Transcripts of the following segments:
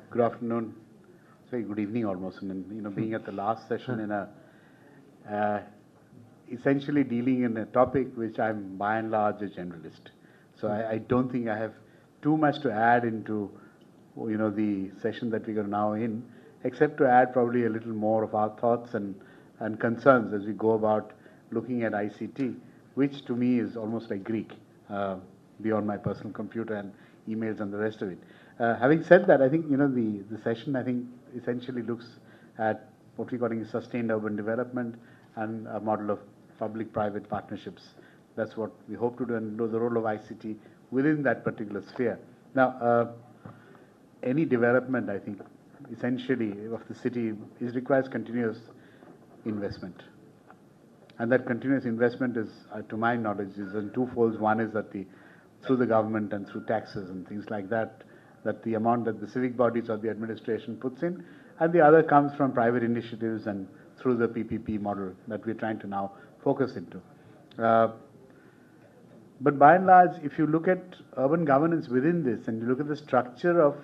Good afternoon. Sorry, good evening almost. And being at the last session in essentially dealing in a topic which I'm by and large a generalist. So I don't think I have too much to add into, the session that we are now in, except to add probably a little more of our thoughts and concerns as we go about looking at ICT, which to me is almost like Greek, beyond my personal computer and emails and the rest of it. Having said that, I think, the session, I think, essentially looks at what we're calling sustained urban development and a model of public-private partnerships. That's what we hope to do, and know the role of ICT within that particular sphere. Now, any development, I think, essentially of the city requires continuous investment. And that continuous investment is, to my knowledge, is in two folds. One is that through the government and through taxes and things like that, that the amount that the civic bodies or the administration puts in, and the other comes from private initiatives and through the PPP model that we're trying to now focus into. But by and large, if you look at urban governance within this, and you look at the structure of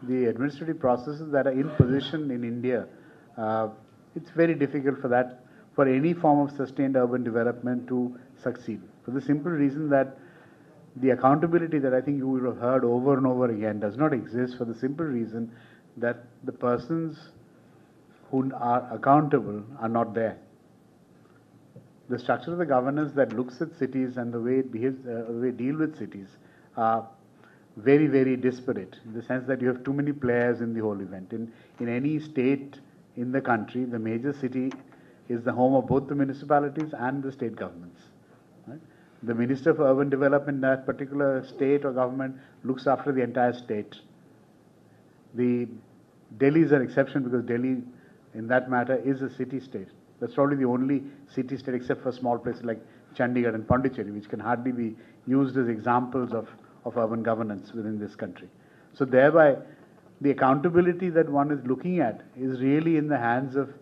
the administrative processes that are in position in India, it's very difficult for any form of sustained urban development to succeed. For the simple reason that the accountability that I think you will have heard over and over again does not exist, for the simple reason that the persons who are accountable are not there. The structure of the governance that looks at cities and the way it behaves, the way it deals with cities, are very, very disparate, in the sense that you have too many players in the whole event. In any state in the country, the major city is the home of both the municipalities and the state governments. Right? The Minister for Urban Development in that particular state or government looks after the entire state. Delhi is an exception, because Delhi, in that matter, is a city-state. That's probably the only city-state, except for small places like Chandigarh and Pondicherry, which can hardly be used as examples of urban governance within this country. So thereby, the accountability that one is looking at is really in the hands of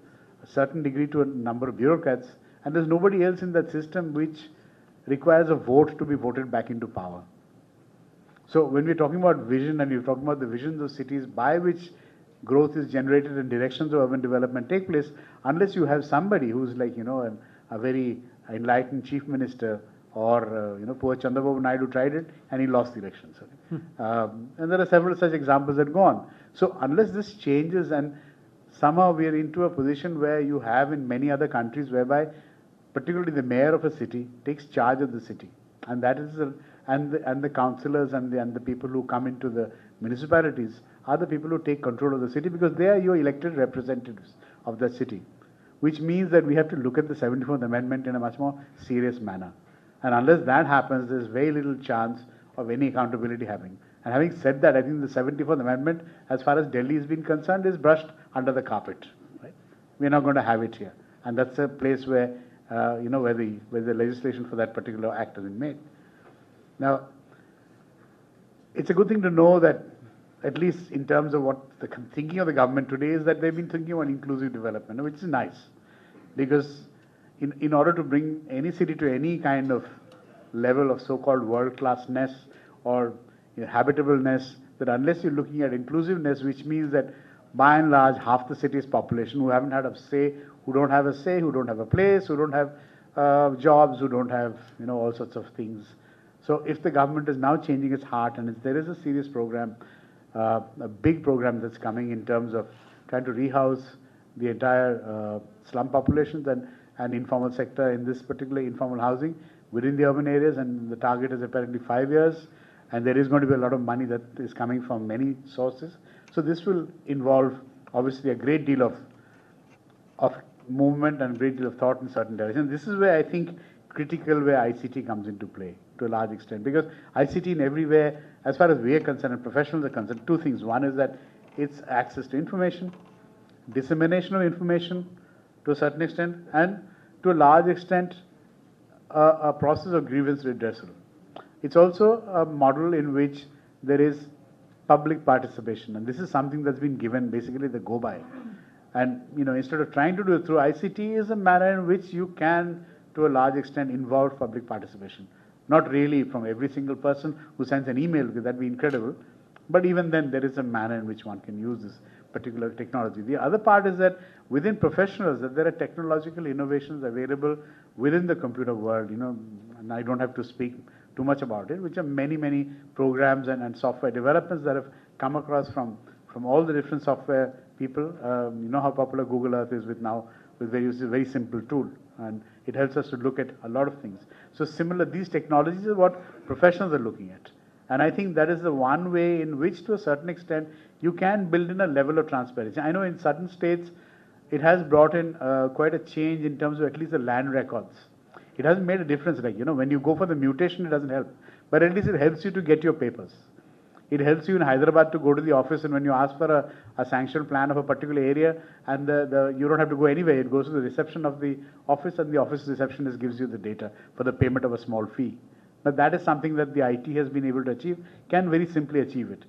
a certain degree to a number of bureaucrats, and there's nobody else in that system which requires a vote to be voted back into power. So when we're talking about vision, and we're talking about the visions of cities by which growth is generated and directions of urban development take place, unless you have somebody who's like, a very enlightened chief minister, or, poor Chandrababu Naidu tried it and he lost the elections. And there are several such examples that go on. So unless this changes, and somehow we are into a position where you have in many other countries whereby particularly the mayor of a city takes charge of the city, and that is and the councillors and the people who come into the municipalities are the people who take control of the city, because they are your elected representatives of the city, which means that we have to look at the 74th Amendment in a much more serious manner. And unless that happens, there's very little chance of any accountability happening. And having said that, I think the 74th Amendment, as far as Delhi has been concerned, is brushed under the carpet. Right? We're not going to have it here. And that's a place where, where the legislation for that particular act has been made. Now, it's a good thing to know that, at least in terms of what the thinking of the government today is, that they've been thinking about inclusive development, which is nice. Because in order to bring any city to any kind of level of so-called world-classness or habitableness, that unless you're looking at inclusiveness, which means that by and large half the city's population who haven't had a say, who don't have a say, who don't have a place, who don't have jobs, who don't have all sorts of things. So if the government is now changing its heart, and there is a serious program, a big program that's coming in terms of trying to rehouse the entire slum populations and informal sector in this particular informal housing within the urban areas, and the target is apparently 5 years, and there is going to be a lot of money that is coming from many sources. So this will involve obviously a great deal of movement and a great deal of thought in certain directions. This is where I think critical where ICT comes into play to a large extent, because ICT in everywhere, as far as we are concerned and professionals are concerned, two things. One is that it's access to information, dissemination of information to a certain extent, and to a large extent a process of grievance redressal. It's also a model in which there is public participation, and this is something that's been given basically the go-by. And instead of trying to do it through ICT, is a manner in which you can, to a large extent, involve public participation. Not really from every single person who sends an email, because that'd be incredible, But even then, there is a manner in which one can use this particular technology. The other part is that within professionals, that there are technological innovations available within the computer world, and I don't have to speak too much about it, which are many, many programs and software developments that have come across from all the different software people. You know how popular Google Earth is with a very simple tool, and it helps us to look at a lot of things. So similar, these technologies are what professionals are looking at. And I think that is the one way in which, to a certain extent, you can build in a level of transparency. I know in certain states, it has brought in quite a change in terms of at least the land records. It hasn't made a difference. Like, when you go for the mutation, it doesn't help. But at least it helps you to get your papers. It helps you in Hyderabad to go to the office, and when you ask for a sanctioned plan of a particular area, and you don't have to go anywhere. It goes to the reception of the office, and the office receptionist gives you the data for the payment of a small fee. But that is something that the IT has been able to achieve, can very simply achieve it.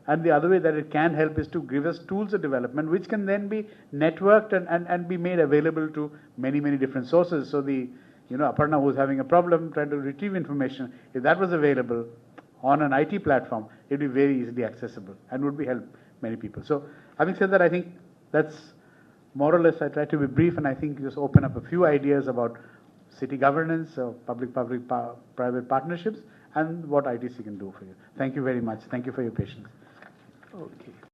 And the other way that it can help is to give us tools of development which can then be networked and be made available to many, many different sources. So Aparna who's having a problem trying to retrieve information, if that was available on an IT platform, it would be very easily accessible and would be help many people. So having said that, I think that's more or less, I try to be brief, and I think just open up a few ideas about city governance, public-private partnerships, and what ITC can do for you. Thank you very much. Thank you for your patience. Okay.